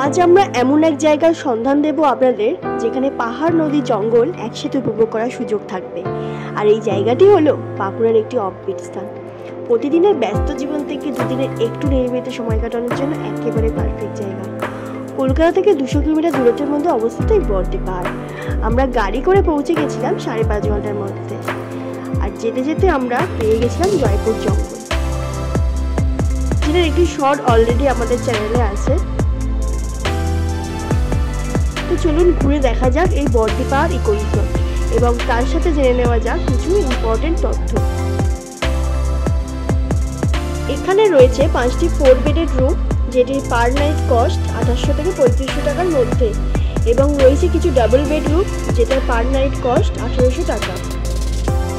আজ আমরা এমন এক জায়গার সন্ধান দেব আপনাদের, যেখানে পাহাড়, নদী, জঙ্গল একসাথে উপভোগ করার সুযোগ থাকবে। আর এই জায়গাটি হলো বাঁকুড়ার একটি অফবিট স্থান। প্রতিদিনের ব্যস্ত জীবন থেকে দুদিনের একটু নিরিবিলি সময় কাটানোর জন্য একেবারে পারফেক্ট জায়গা। কলকাতা থেকে 200 কিলোমিটার দূরত্বের মধ্যে অবস্থিত এই বর্দি পাহাড়। আমরা গাড়ি করে পৌঁছে গেছিলাম 5.5 ঘন্টার মধ্যে। আর যেতে যেতে আমরা পেয়ে গেছিলাম জয়পুর জঙ্গল, যেটার একটি শর্ট অলরেডি আমাদের চ্যানেলে আছে। তো চলুন ঘুরে দেখা যাক এই বর্দি পাহাড় ইকো রিসোর্ট এবং তার সাথে জেনে নেওয়া যাক কিছু ইম্পর্টেন্ট তথ্য। এখানে রয়েছে 5টি 4 বেডেড রুম, যেটির পার নাইট কস্ট 2800 থেকে 3500 টাকার মধ্যে, এবং রয়েছে কিছু ডাবল বেডরুম, যেটার পার নাইট কস্ট 1800 টাকা।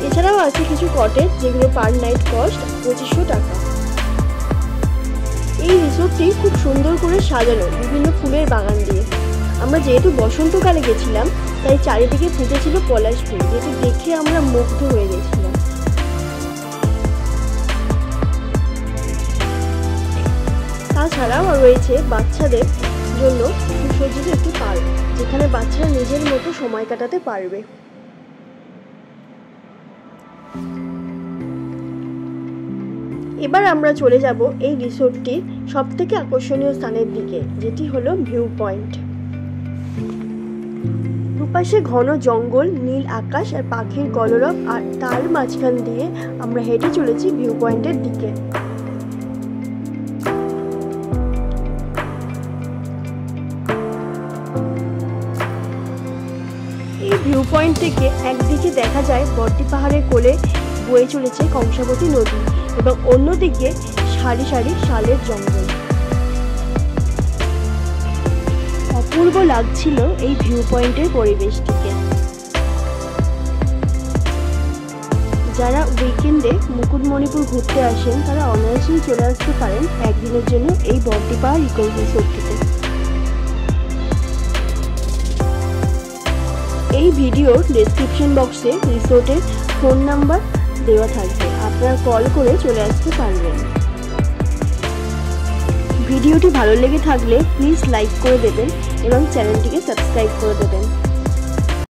এছাড়াও আছে কিছু কটেজ, যেগুলো পার নাইট কস্ট 2500 টাকা। এই রিসোর্টটি খুব সুন্দর করে সাজানো বিভিন্ন ফুলের বাগান দিয়ে। আমরা যেহেতু বসন্তকালে গেছিলাম, তাই চারিদিকে ফুটেছিল পলাশ ফুল, যেটি দেখে আমরা মুগ্ধ হয়ে গেছিলাম। তাছাড়াও রয়েছে বাচ্চাদের জন্য সুসজ্জিত একটি পার্ক, যেখানে বাচ্চারা নিজের মতো সময় কাটাতে পারবে। এবার আমরা চলে যাব এই রিসোর্টটির সবথেকে আকর্ষণীয় স্থানের দিকে, যেটি হলো ভিউ পয়েন্ট। দুপাশে ঘন জঙ্গল, নীল আকাশ আর পাখির কলরব, আর তার মাঝখান দিয়ে আমরা হেঁটে চলেছি ভিউ পয়েন্টের দিকে। এই ভিউ পয়েন্ট থেকে একদিকে দেখা যায় বর্দি পাহাড়ের কোলে বয়ে চলেছে কংসাবতী নদী, এবং অন্যদিকে সারি সারি শালের জঙ্গল। অপূর্ব লাগছিল এই ভিউ পয়েন্টের পরিবেশটিকে। যারা উইকেন্ডে মুকুটমণিপুর ঘুরতে আসেন, তারা অনায়াসেই চলে আসতে পারেন একদিনের জন্য এই বর্দি পাহাড় ইকো রিসোর্টটিতে। এই ভিডিওর ডেসক্রিপশন বক্সে রিসোর্টের ফোন নাম্বার দেওয়া থাকবে, আপনারা কল করে চলে আসতে পারবেন। ভিডিওটি ভালো লেগে থাকলে প্লিজ লাইক করে দেবেন এবং চ্যানেলটিকে সাবস্ক্রাইব করে দেবেন।